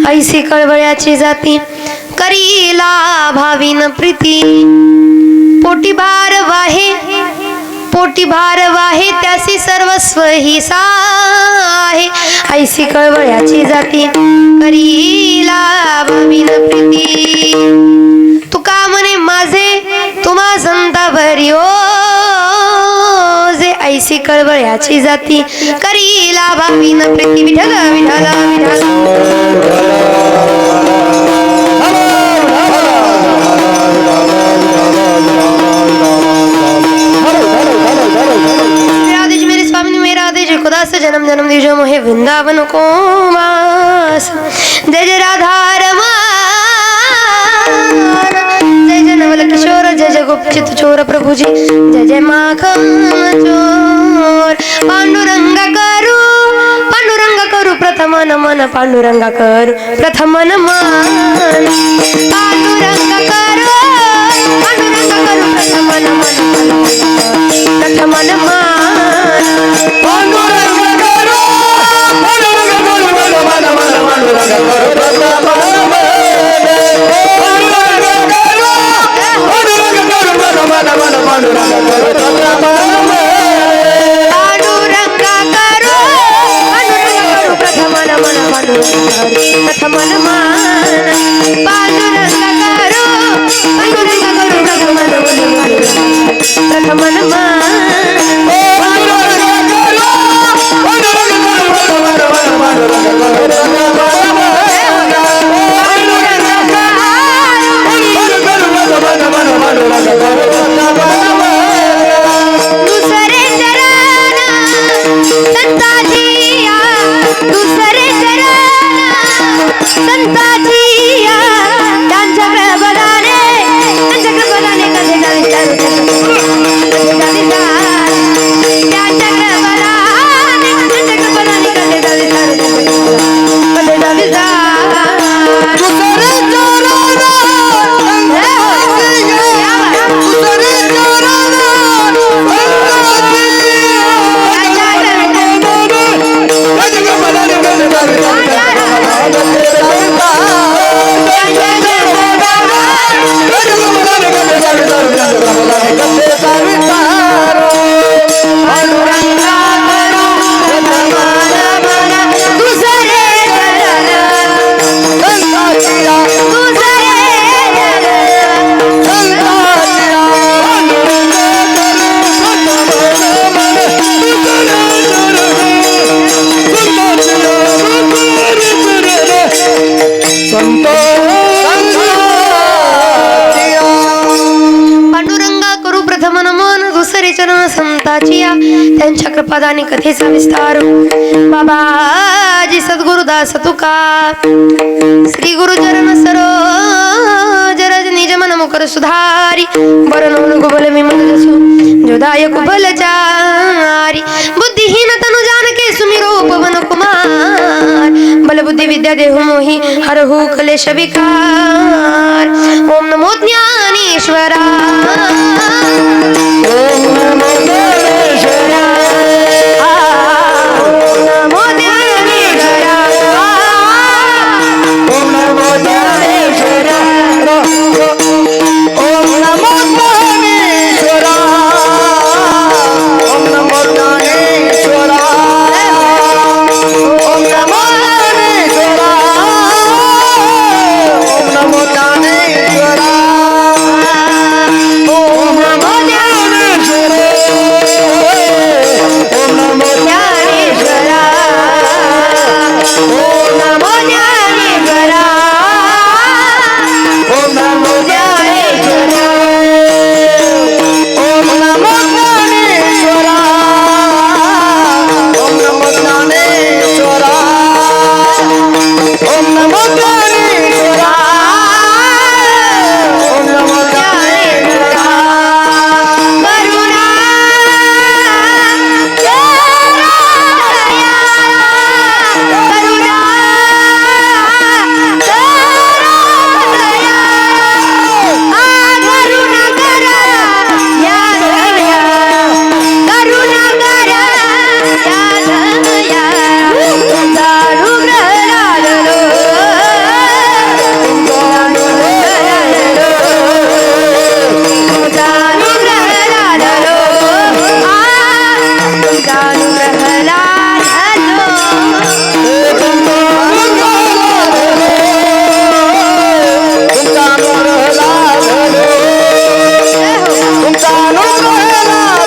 ऐसी कळवळ्याची जाती करीला भावीन प्रीती पोटी भार वाहे त्यासी सर्वस्व ही साहे ऐसी कळवळ्याची जाती करीला भावीन प्रीती तुका म्हणे माझे तुम्हा संता भरी ओ जे ऐसी कळवळ्याची जाती करीला भावीन प्रीती विठ्ठल विठ्ठल विठ्ठल जन्म जन्म दीजो मोहे वृंदावन को वास जय जय राधा रमान जय जय नवल किशोर जय जय गुप्त चोर प्रभु जी जय जय माखन चोर पांडुरंग करू प्रथम नमन पांडुरंग करू प्रथम नमन पांडुरंग करू प्रथम नमन प्रथम नमन पांडुरंग त्यांच्या कृपादानी कथेचा विस्तार बाबाजी सद्गुरुदास तुका श्री गुरुचरण सरोज रज निज मन मुकर सुधारी बरन बोले मी मन जसो जोदायक बलचारी बुद्धिहीन तनु जानके सुमिरो पवन कुमार बल बुद्धि विद्या देहु मोहि हरहु क्लेश विकार ओम नमो ज्ञानेश्वरा ओम नमो ज्ञानेश्वरा नमो ज्ञानेश्वरा ओम नमो ज्ञानेश्वरा ओम नमो ज्ञानेश्वरा ओम नमो ज्ञानेश्वरा ओम नमो ज्ञानेश्वरा ओम नमो ज्ञानेश्वरा ओम नमो ज्ञानेश्वरा ओम नमो ज्ञानेश्वरा ओम नमो ज्ञानेश्वरा ओम नमो ज्ञानेश्वरा ओम नमो ज्ञानेश्वरा ओम नमो ज्ञानेश्वरा ओम नमो ज्ञानेश्वरा ओम नमो ज्ञानेश्वरा करुणा करुणा करुणा करा या दया करुणा करा या दया तुमचा अनुग्रह लादलो तुमचा अनुग्रह लादलो तुमचा अनुग्रह लादलो तुमचा अनुग्रह लादलो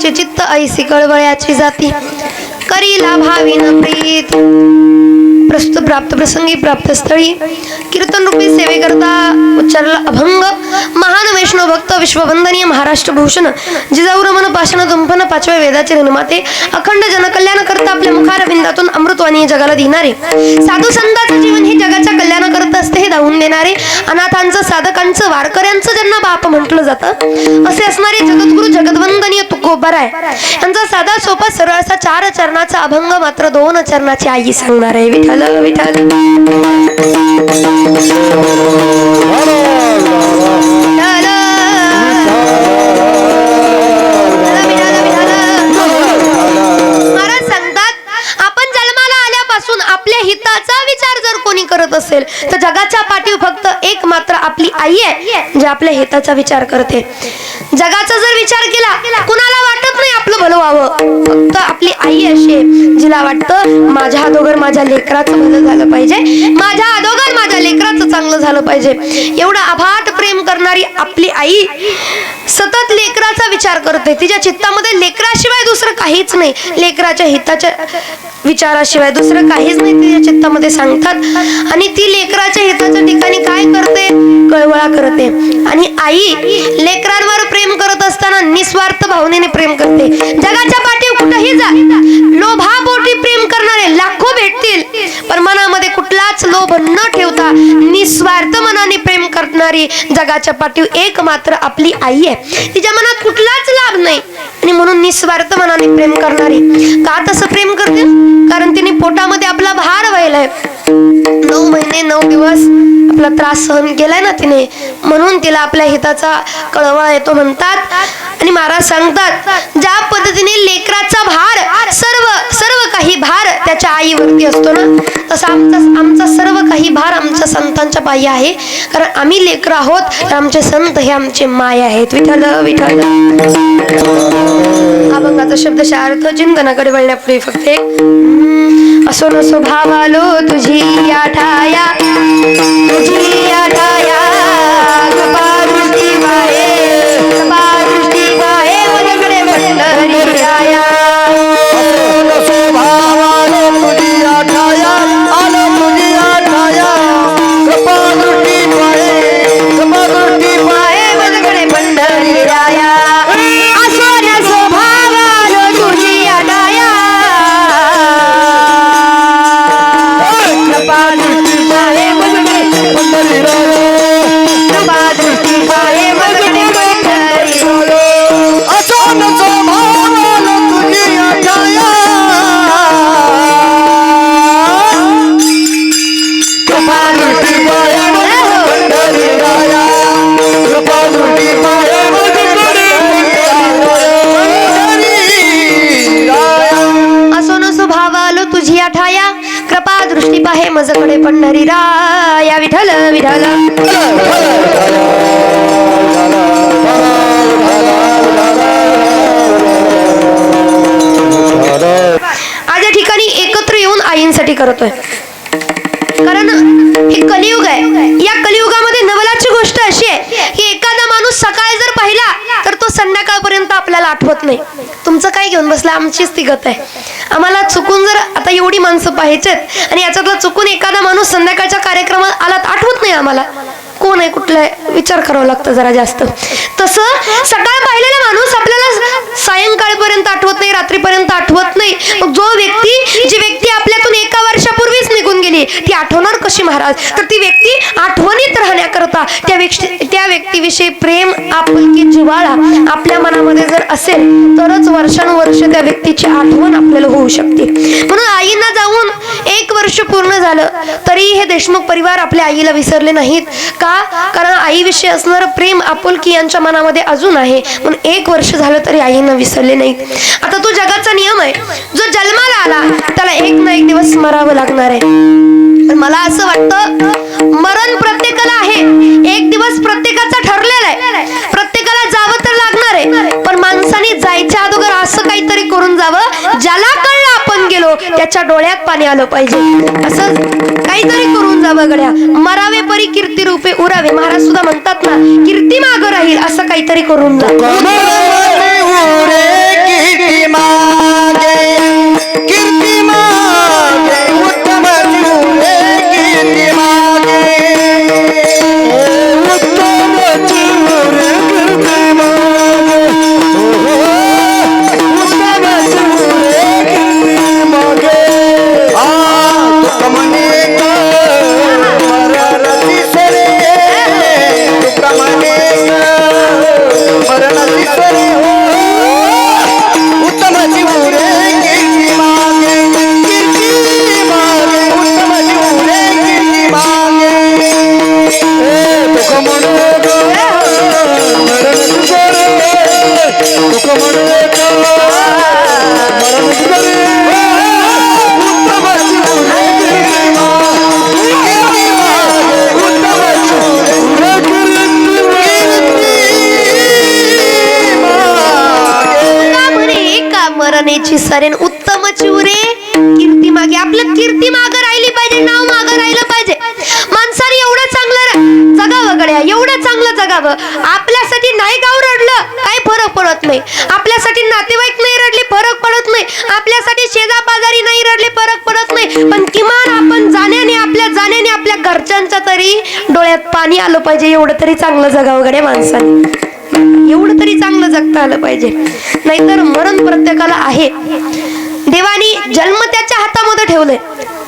तिचे चित्त ऐसी कळवळ्याची जाती करीला भावीन प्रीत प्रस्तुत प्राप्त प्रसंगी प्राप्त स्थळी कीर्तन रूपी सेवे करता उच्चारला अभंग महान वैष्णव भक्त विश्ववंदनीय महाराष्ट्र भूषण जिजाऊ रमण पाषाण दुंफन 5व्या वेदाचे निर्माते अखंड जनकल्याण करता आपल्या मुखारविंदातून अमृतवाणी जगाला देणारे साधू संतांचं जीवन हे जगाच्या कल्याण करत असते हे दावून देणारे अनाथांचं साधकांचं वारकऱ्यांचं ज्यांना बाप म्हटलं जातं असे असणारे जगद्गुरु जगद्वंदनीय तुकोबाराय यांचा साधा सोपा सरळ असा 4 चरणाचा अभंग मात्र 2 चरणाची आई सांगणार आहे. विठ्ठल विठ्ठल महाराज सांगतात आपण जन्माला आल्यापासून आपल्या हिताचा विचार जर कोणी करत असेल तर जगाच्या पाठीवर फक्त एक मात्र आपली आई आहे जे आपल्या हिताचा विचार करते. जगाचा जर विचार केला कुणाला वाटत नाही आपलं भलं व्हावं फक्त आपली आई अशी आहे जिला वाटतं माझ्या अगोदर माझ्या लेकराचं भलं झालं पाहिजे माझ्या अगोदर माझ्या लेकराचं चांगलं झालं पाहिजे. एवढं अफाट प्रेम करणारी आपली आई सतत लेकराचा विचार करते. तिच्या चित्तामध्ये लेकराशिवाय दुसरं काहीच नाही लेकराच्या हिताच्या विचाराशिवाय दुसरं काहीच नाही तिच्या चित्तामध्ये सांगतात आणि ती लेकराच्या हिताच्या ठिकाणी काय करते कळवळा करते आणि आई लेकरांवर प्रेम करत असताना निस्वार्थ भावनेने प्रेम करते. जगाच्या पाठीवर कुठेही जा लोभापोटी प्रेम करणारे लाखो भेटतील पण मनामध्ये कुठलाच लोभ न ठेवता निस्वार्थ मनाने प्रेम करणारी जगाच्या पाठीवर एक मात्र आपली आई आहे. तिच्या मनात कुठलाच लाभ नाही आणि म्हणून निस्वार्थ मनाने प्रेम करणारी. का तसं प्रेम करते कारण तिने पोटामध्ये आपला भार व्हायलाय 9 महिने 9 दिवस आपला त्रास सहन केलाय ना तिने म्हणून तिला आपल्या हिताचा कळवळा येतो म्हणतात. आणि महाराज सांगतात ज्या पद्धतीने लेकराचा भार सर्व काही भार त्याच्या आईवरती असतो ना तसा आमचा सर्व काही भार आमच्या संतांच्या पायी आहे कारण आम्ही लेकर आहोत तर आमचे संत हे आमचे माय आहेत. विठ्ठल विठ्ठल अभंगाचा शब्दशः अर्थ चिंतनाकडे वळण्यापुढे फक्त एक असो नसो भावालो तुझी आठाया तुझी आठाया कृपादृष्टी बाहे कृपादृष्टी बाहे वनकडे पंढरी आया असो नसो भावालो तुझी आठाया आलो तुझी आठाया कृपादृष्टी बाहे वनकडे पंढरी आया असो नसो भावालो तुझी आठाया कृपा दृष्टी पाहे मजकडे पंढरी राया. विठ्ठल विठ्ठल आज या ठिकाणी एकत्र येऊन आईंसाठी करतोय कारण हे कलियुग आहे. या कलियुगामध्ये नवलाची गोष्ट अशी आहे की एखादा माणूस सकाळी जर पाहिला तर तो संध्याकाळपर्यंत आपल्याला आठवत नाही. तुमचं काय घेऊन बसला आमचीच ती गत आहे. आम्हाला चुकून जर आता एवढी माणसं पाहायचेत आणि याच्यातला चुकून एखादा माणूस संध्याकाळच्या कार्यक्रमात आला तर आठवत नाही आम्हाला कोण आहे कुठला आहे विचार करावा लागतो जरा जास्त. तसं सकाळ पाहिलेला माणूस आपल्याला सायंकाळपर्यंत आठवत नाही रात्रीपर्यंत आठवत नाही. मग जी व्यक्ती आपल्यातून 1 वर्षापूर्वीच निघून गेली ती आठवणार कशी महाराज. तर ती व्यक्ती आठवणीत राहण्याकरता त्या व्यक्तीविषयी प्रेम आपुलकी जिव्हाळा आपल्या मनामध्ये जर असेल तरच वर्षानुवर्ष त्या व्यक्तीची आठवण आपल्याला होऊ शकते. म्हणून आईंना जाऊन 1 वर्ष पूर्ण झालं तरी हे देशमुख परिवार आपल्या आईला विसरले नाहीत. का कारण आईविषयी असणारं प्रेम आपुलकी यांच्या मनामध्ये अजून आहे म्हणून 1 वर्ष झालं तरी आईंना विसरले नाहीत. आता तो जगाचा नियम आहे जो जन्माला आला त्याला 1 ना 1 दिवस मरावं लागणार आहे. पण मला असं वाटतं मरण प्रत्येकाला आहे 1 दिवस प्रत्येकाचा ठरलेला आहे. प्रत्येकाला जावं तर लागणार आहे पण माणसाने जायच्या अगोदर असं काहीतरी करून जावं ज्याला कळलं आपण गेलो त्याच्या डोळ्यात पाणी आलं पाहिजे. असं काहीतरी करून जावं गड्या मरावे परी कीर्ती रूपे उरावे. महाराज सुद्धा म्हणतात ना कीर्ती मागं राहील असं काहीतरी करून जा. कीर्ती मागे उत्तम चिमुरे कीर्ती मागे उत्तम चिमुरे कीर्ती मागे उत्तम चिमुरे कीर्ती मागे तुका म्हणे मरणाची सरे तुका म्हणे मरणाची सरे उत्तम चिमुरे कीर्ती मागे उत्तम चिमुरे कीर्ती मागे तुका म्हणे मरणाची सरे तुका म्हणे मरणाची सरे उत्तम चिमुरे कीर्ती मरणाची सरेन उत्तम चिवरे कीर्ती मागे. आपलं कीर्ती मागं राहिली पाहिजे, नाव मागं राहिलं पाहिजे. माणसाने एवढं चांगलं जगावं गड्या, एवढं चांगलं जगावं. आपल्यासाठी नाही गाव रडलं काही फरक पडत नाही, आपल्यासाठी नातेवाईक नाही रडले फरक पडत नाही, आपल्यासाठी शेजा पाजारी नाही रडले फरक पडत नाही, पण किमान आपण जाण्याने आपल्या घरच्यांच्या तरी डोळ्यात पाणी आलं पाहिजे. एवढं तरी चांगलं जगावं गड्या माणसाने, एवढं तरी चांगलं जगता आलं पाहिजे. नाहीतर मरण प्रत्येकाला आहे. देवानी जन्म त्याच्या हातामध्ये ठेवलंय,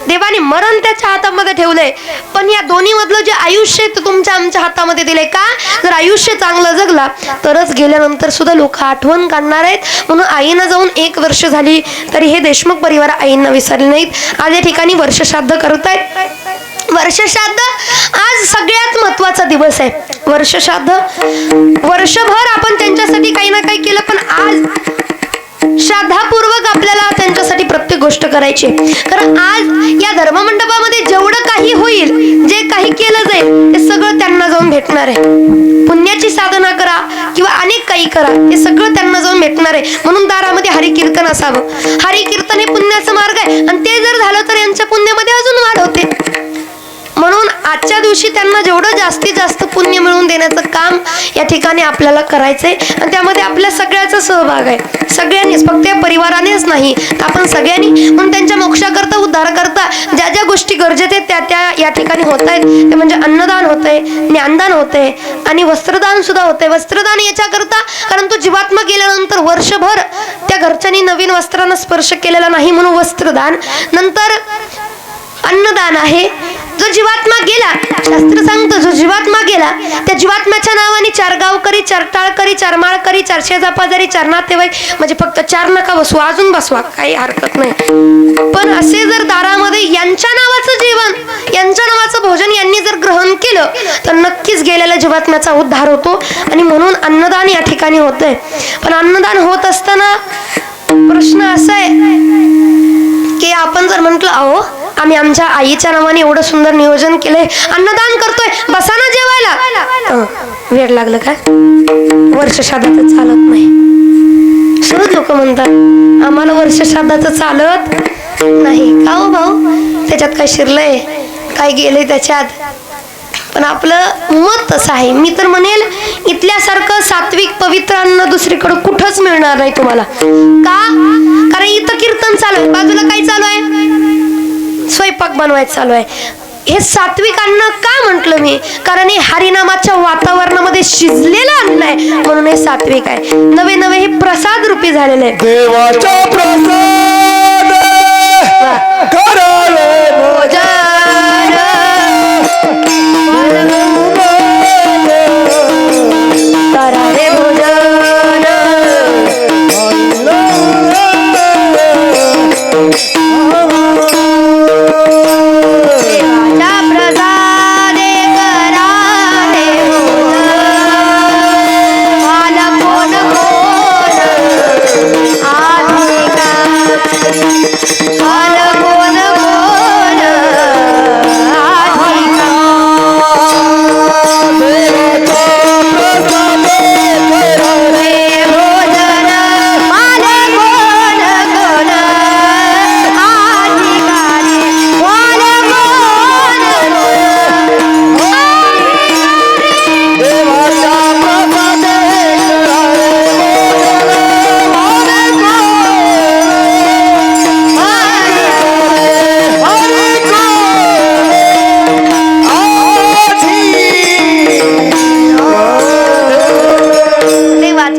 देवाने मरण त्याच्या हातामध्ये ठेवलंय, पण या दोन्ही मधलं जे आयुष्य आहे ते तुमच्या आमच्या हातामध्ये दिलंय. का? जर आयुष्य चांगलं जगला तरच गेल्यानंतर सुद्धा लोक आठवण काढणार आहेत. म्हणून आईनं जाऊन 1 वर्ष झाली तरी हे देशमुख परिवार आईंना विसरले नाहीत. आज या ठिकाणी वर्षश्राद्ध करतायत. वर्षश्राद्ध आज सगळ्यात महत्वाचा दिवस आहे. वर्षश्राद्ध वर्षभर आपण त्यांच्यासाठी काही ना काही केलं, पण आज श्रद्धापूर्वक आपल्याला त्यांच्यासाठी प्रत्येक गोष्ट करायची. कारण आज या धर्ममंडपामध्ये जेवढं काही होईल, जे काही केलं जाईल ते सगळं त्यांना जाऊन भेटणार आहे. पुण्याची साधना करा किंवा अनेक काही करा, हे सगळं त्यांना जाऊन भेटणार आहे. म्हणून दारामध्ये हरिकीर्तन असावं. हरिकीर्तन हे पुण्याचा मार्ग आहे आणि ते जर झालं तर यांच्या पुण्यामध्ये अजून वाढ होते. म्हणून आजच्या दिवशी त्यांना जेवढं जास्तीत जास्त पुण्य मिळवून देण्याचं काम या ठिकाणी आपल्याला करायचंय आणि त्यामध्ये आपल्या सगळ्याचा सहभाग आहे. सगळ्यांनीच, फक्त या परिवारानेच नाही, आपण सगळ्यांनी. म्हणून त्यांच्या मोक्षाकरता उद्धारकरता ज्या ज्या गोष्टी गरजेचे त्या त्या या ठिकाणी होत आहेत. ते म्हणजे अन्नदान होतंय, ज्ञानदान होतंय आणि वस्त्रदान सुद्धा होतंय. वस्त्रदान याच्याकरता कारण तो जीवात्मा गेल्यानंतर वर्षभर त्या घरच्यांनी नवीन वस्त्रांना स्पर्श केलेला नाही म्हणून वस्त्रदान. नंतर अन्नदान आहे. जो जीवात्मा गेला, शास्त्र सांगतो, जो जीवात्मा गेला त्या जीवात्म्याच्या नावाने 4 गावकरी, 4 टाळकरी, 4 माळकरी, 4 शेजापाजारी, 4 नातेवाईक, म्हणजे फक्त 4 नका बसवा, अजून बसवा, काही हरकत नाही. पण असे जर दारामध्ये यांच्या नावाचं जेवण, यांच्या नावाचं भोजन यांनी जर ग्रहण केलं तर नक्कीच गेलेल्या जीवात्म्याचा उद्धार होतो. आणि म्हणून अन्नदान या ठिकाणी होतंय. पण अन्नदान होत असताना प्रश्न असा आहे की आपण जर म्हंटल, अहो आम्ही आमच्या आईच्या नावाने एवढं सुंदर नियोजन केलंय, अन्नदान करतोय, बसा ना जेवायला, वेळ लागलं का? वर्षश्राद्धाचं चालत नाही. सहज लोक म्हणतात आम्हाला वर्षश्राद्धाचं चालत नाही. का हो भाऊ, त्याच्यात काय शिरलंय, काय गेलंय त्याच्यात? पण आपलं मत तसं आहे. मी तर म्हणेल इथल्यासारखं सात्विक पवित्र अन्न दुसरीकडे कुठंच मिळणार नाही तुम्हाला. का? कारण इथं कीर्तन चालू आहे, बाजूला काय चालू आहे? स्वयंपाक बनवायचं चालू आहे. हे सात्विक अन्न का म्हंटल मी? कारण हे हरिनामाच्या वातावरणामध्ये शिजलेलं अन्न आहे म्हणून हे सात्विक आहे. नवे नवे हे प्रसाद रूपी झालेले आहे. देवाचा प्रसाद कराले भोजन कराले भोजन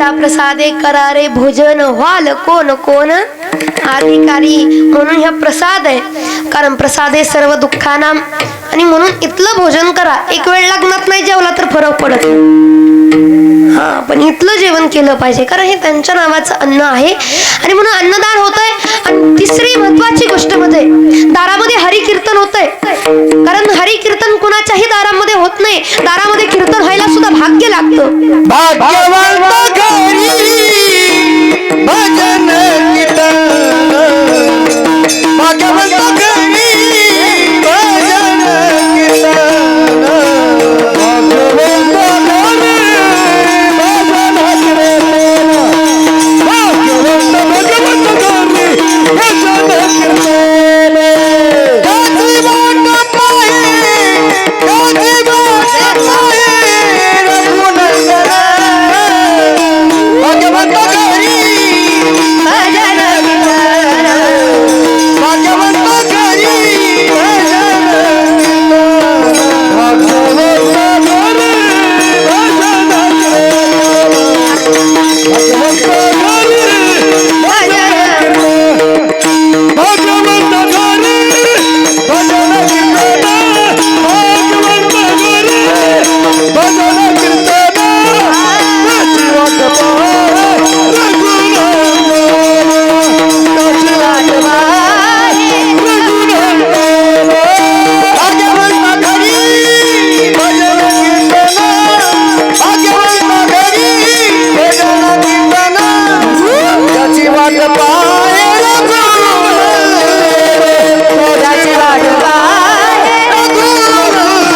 तुझ्या प्रसादे करारे भोजन व्हाल कोण कोण अधिकारी. म्हणून ह्या प्रसाद आहे, कारण प्रसादे सर्व दुःखाना. आणि म्हणून इथलं भोजन करा. एक वेळ लग्नात नाही जेवला तर फरक पडत नाही, हा, पण इथलं जेवण केलं पाहिजे, कारण हे त्यांच्या नावाचं अन्न आहे आणि म्हणून अन्नदान होतंय. आणि तिसरी महत्वाची गोष्ट मध्ये दारामध्ये हरी कीर्तन होतंय, कारण हरी कीर्तन कुणाच्याही दारामध्ये होत नाही. दारामध्ये कीर्तन व्हायला सुद्धा भाग्य लागतं. भाग्यवंत घरी भजन कीर्तन, भाग्यवंत घरी भजन कीर्तन, भाग्यवंत घरी भजन कीर्तन, भाग्यवंत भगवंत घरी भजन कीर्तन. त्याची वाट पाहे, त्याची वाट पाहे रघुनंदन, भाग्यवंत घरी भजन कीर्तन, भाग्यवंत घरी भजन कीर्तन, भाग्यवंत घरी भजन कीर्तन, भाग्यवंत घरी भजन कीर्तन, भाग्यवंत घरी भजन कीर्तन, त्याची वाट पाहे रघुनंदन, त्याची वाट पाहे रघुनंदन, भाग्यवंत घरी भजन कीर्तन, भाग्यवंत घरी भजन कीर्तन, त्याची वाट पाहे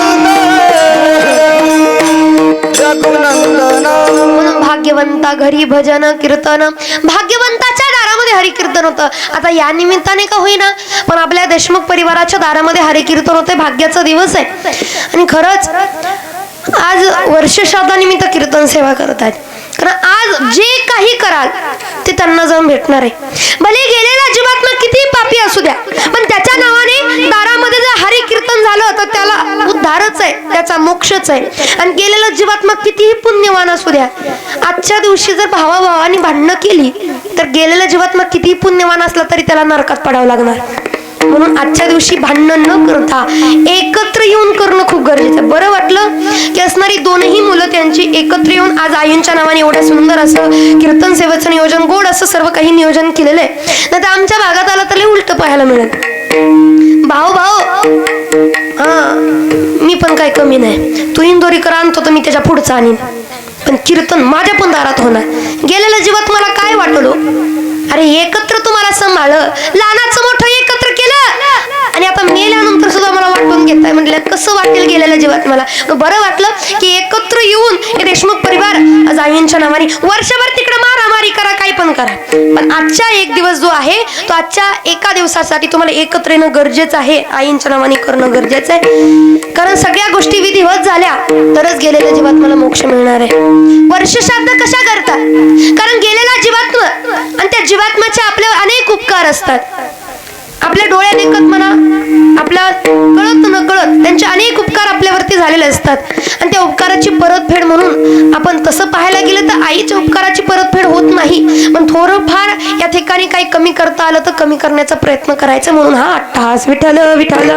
रघुनंदन, त्याची वाट पाहे रघुनंदन. म्हणून भाग्यवंता घरी भजन कीर्तन, भाग्यवंताच्या दारामध्ये हरी कीर्तन होतं. आता या निमित्ताने का होईना, पण आपल्या देशमुख परिवाराच्या दारामध्ये हरी कीर्तन होते. भाग्याचा दिवस आहे आणि खरंच आज वर्षश्राद्धानिमित्त कीर्तन सेवा करत आहेत. कारण आज जे काही कराल ते त्यांना जाऊन भेटणार आहे. भले गेलेला जीवात्मा किती पापी असू द्या, पण त्याच्या नावाने दारामध्ये जर हरी कीर्तन झालं तर त्याला उद्धारच आहे, त्याचा मोक्षच आहे. आणि गेलेला जीवात्मा कितीही पुण्यवान असू द्या, आजच्या दिवशी जर भावाभावानी भांडणं केली तर गेलेला जीवात्मा कितीही पुण्यवान असला तरी त्याला नरकात पडावं लागणार. म्हणून आजच्या दिवशी भांडण न करता एकत्र येऊन करणं खूप गरजेचं आहे. बरं वाटलं की असणारी दोनही मुलं त्यांची एकत्र येऊन आज आईंच्या नावाने एवढं सुंदर असं कीर्तन सेवेचं नियोजन, गोड असं सर्व काही नियोजन केलेलं आहे. नाही तर आमच्या भागात आलं तर उलट पाहायला मिळेल. भाऊ भाऊ, हा, मी पण काय कमी नाही, तू इंदोरीकर आणतो तर मी त्याच्या पुढचं आणीन, पण कीर्तन माझ्या पण दारात होणार. गेलेल्या जीवात मला काय वाटलो, अरे एकत्र तुम्हाला सांभाळलं, लहानाचं मोठं एकत्र केलं आणि आता मेल्यानंतर सुद्धा मला वाटून घेताय. म्हटलं कसं वाटेल गेलेल्या जीवात मला. बरं वाटलं की एकत्र येऊन हे देशमुख परिवार आज आईंच्या नावाने वर्षभर तिकडे मारामारी करा, काही पण करा, पण आजच्या एक दिवस जो आहे तो आजच्या एका दिवसासाठी तुम्हाला एकत्र येणं गरजेचं आहे, आईंच्या नावाने करणं गरजेचं आहे. कारण सगळ्या गोष्टी विधिवत झाल्या तरच गेलेल्या जीवात मला मोक्ष मिळणार आहे. वर्षश्राद्ध कशा करतात, कारण गेलेला जीवात्मा आणि त्या जीवात्म्याचे आपले अनेक उपकार असतात. आपल्या डोळ्या देखत म्हणा, आपल्या कळत न कळत त्यांचे अनेक उपकार आपल्यावरती झालेले असतात आणि त्या उपकाराची परतफेड म्हणून आपण तसं पाहायला गेलं तर आईच्या उपकाराची परतफेड होत नाही, पण थोडंफार या ठिकाणी काही कमी करता आलं तर कमी करण्याचा प्रयत्न करायचा. म्हणून हा अट्टहास विठ्ठल विठ्ठल.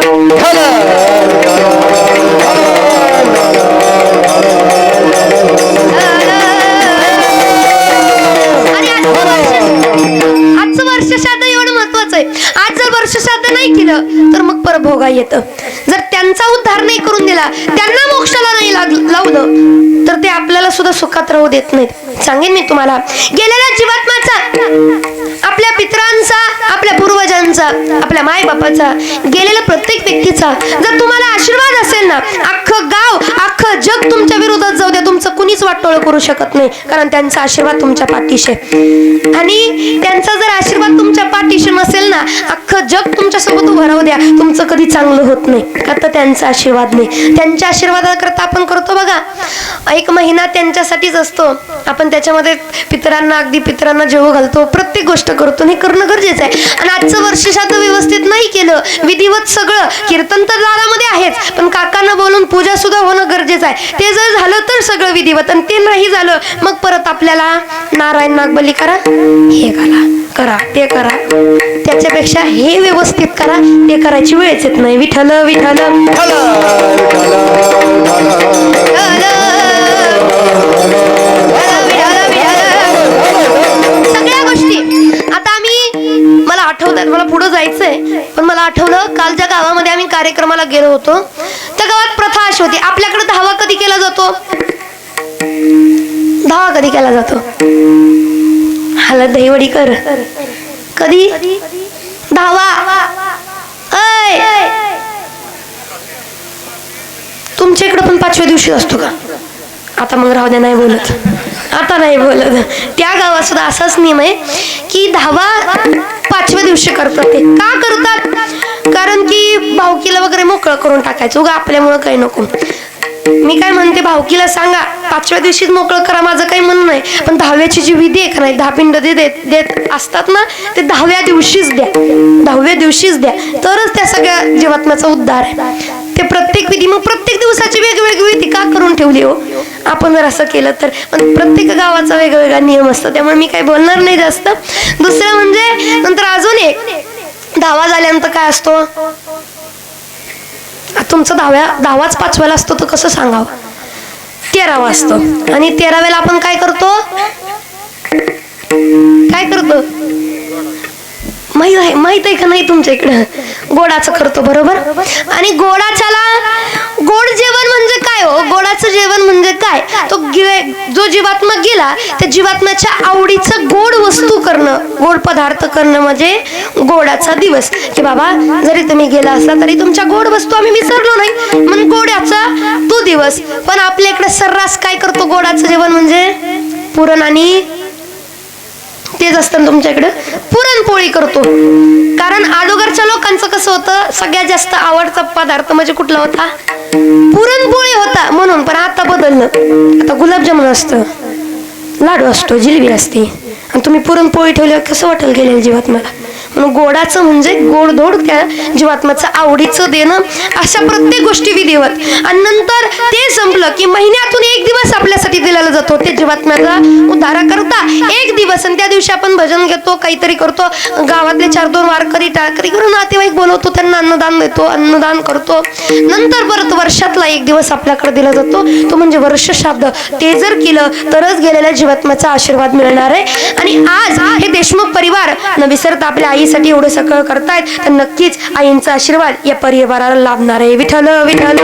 आजचं वर्षश्राद्ध एवढं महत्वाचं आहे. आज जर वर्षश्राद्ध नाही केलं तर मग परभोगा येतं. जर त्यांचा उद्धार नाही करून दिला, त्यांना मोक्षाला नाही लावलं तर ते आपल्याला सुद्धा सुखात राहू देत नाहीत. सांगेन मी तुम्हाला, गेलेल्या जीवात्म्याचा, आपल्या पितरांचा, आपल्या पूर्वजांचा, आपल्या मायबापाचा, गेलेल्या प्रत्येक व्यक्तीचा जर तुम्हाला आशीर्वाद असेल ना, अख्खं गाव, अख्खं जग तुमच्या विरोधात जाऊ द्या, तुमचं कुणीच वाटोळं करू शकत नाही, कारण त्यांचा आशीर्वाद तुमच्या पाठीशी. आणि त्यांचा जर आशीर्वाद तुमच्या पाठीशी नसेल ना, अख्खं जग तुमच्यासोबत उभं राहू द्या, तुमचं कधी चांगलं होत नाही, का तर त्यांचा आशीर्वाद नाही. त्यांच्या आशीर्वादाकरता आपण करतो बघा, एक महिना त्यांच्यासाठीच असतो. आपण त्याच्यामध्ये पितरांना, अगदी पितरांना जेवू घालतो, प्रत्येक गोष्ट करतो, हे करणं गरजेचं आहे. आणि आजचं वर्षश्राद्ध व्यवस्थित नाही केलं, विधिवत सगळं, कीर्तन तर दारामध्ये आहेच, पण काकांना बोलून पूजा सुद्धा होणं गरजेचं आहे. ते जर झालं तर सगळं विधिवत, आणि ते नाही झालं मग परत आपल्याला नारायण नागबली करा, हे करा ते करा, त्याच्यापेक्षा हे व्यवस्थित करा, ते करायची वेळच येत नाही. विठ्ठल विठ्ठल सगळ्या गोष्टी. आता मला आठवतात, मला पुढे जायचंय, पण मला आठवलं काल ज्या गावामध्ये आम्ही कार्यक्रमाला गेलो होतो त्या गावात प्रथा अशी होती, आपल्याकडे धावा कधी केला जातो? धावा कधी केला जातो? हाला दहीवडी कर. कधी धावा? तुमच्या इकडे पण 5व्या दिवशी असतो का? आता मग राहू द्या, नाही बोलत, आता नाही बोलत. त्या गावात सुद्धा असाच नियम आहे की धावा 5व्या दिवशी करतात. ते का करतात? कारण की भावकीला वगैरे मोकळं करून टाकायचं, उगा आपल्यामुळं काही नको. मी काय म्हणते, भावकीला सांगा 5व्या दिवशीच मोकळं करा, माझं काही म्हणणं नाही, पण 10व्याची जी विधी आहे का नाही, 10 पिंड देत असतात ना, ते 10व्या दिवशीच द्या, 10व्या दिवशीच द्या, तरच त्या सगळ्या जीवात्म्याचा उद्धार आहे. ते प्रत्येक विधी, मग प्रत्येक दिवसाची वेगवेगळी विधी का करून ठेवली हो? आपण जर असं केलं तर, पण प्रत्येक गावाचा वेगवेगळा नियम असतो, त्यामुळे मी काही बोलणार नाही जास्त. दुसरं म्हणजे नंतर अजून एक, धावा झाल्यानंतर काय असतो? तुमचा धावाच 5व्याला असतो तर कसं सांगावं? 13वा असतो. आणि 13व्याला आपण काय करतो? माहित आहे का नाही तुमच्या इकडं? गोडाचं करतो, बरोबर. आणि गोड जेवण म्हणजे काय हो? गोडाचं जेवण म्हणजे काय? तो जो जीवात्मा गेला त्या जीवात्म्याच्या आवडीचं गोड वस्तू करणं, गोड पदार्थ करणं म्हणजे गोडाचा दिवस. की बाबा जरी तुम्ही गेला असला तरी तुमच्या गोड वस्तू आम्ही विसरलो नाही, म्हणून गोड्याचा तो दिवस. पण आपल्या इकडे सर्रास काय करतो? गोडाचं जेवण म्हणजे पुरण, आणि तेच असतं तुमच्याकडे पुरणपोळी करतो. कारण अगोदरच्या लोकांचं कसं होतं, सगळ्यात जास्त आवडता पदार्थ म्हणजे कुठला होता? पुरणपोळी होता, म्हणून. पण आता बदललं, आता गुलाबजामुन असतं, लाडू असतो, जिलेबी असते, आणि तुम्ही पुरणपोळी ठेवल्यावर कसं वाटेल गेलेलं जीवात्म्याला? म्हणून गोडाचं म्हणजे गोडधोड त्या जीवात्म्याचं आवडीचं देणं, अशा प्रत्येक गोष्टी विधिवत. आणि नंतर ते संपलं की महिन्यातून एक दिवस आपल्यासाठी दिलेला जातो, ते जीवात्म्याचा उद्धार करता एक दिवस. आणि त्या दिवशी आपण भजन घेतो, काहीतरी करतो, गावातले 4-2 वारकरी टाळकरी करून नातेवाईक बोलवतो, त्यांना अन्नदान देतो, अन्नदान करतो. नंतर परत वर्षातला एक दिवस आपल्याकडे दिला जातो, तो म्हणजे वर्ष श्राद्ध. ते जर केलं तरच गेलेल्या जीवात्म्याचा आशीर्वाद मिळणार आहे. आणि आज हे देशमुख परिवार न विसरता आपल्या आईसाठी एवढं सगळं करतायत, तर नक्कीच आईंचा आशीर्वाद या परिवाराला लाभणार आहे. विठ्ठल विठ्ठल.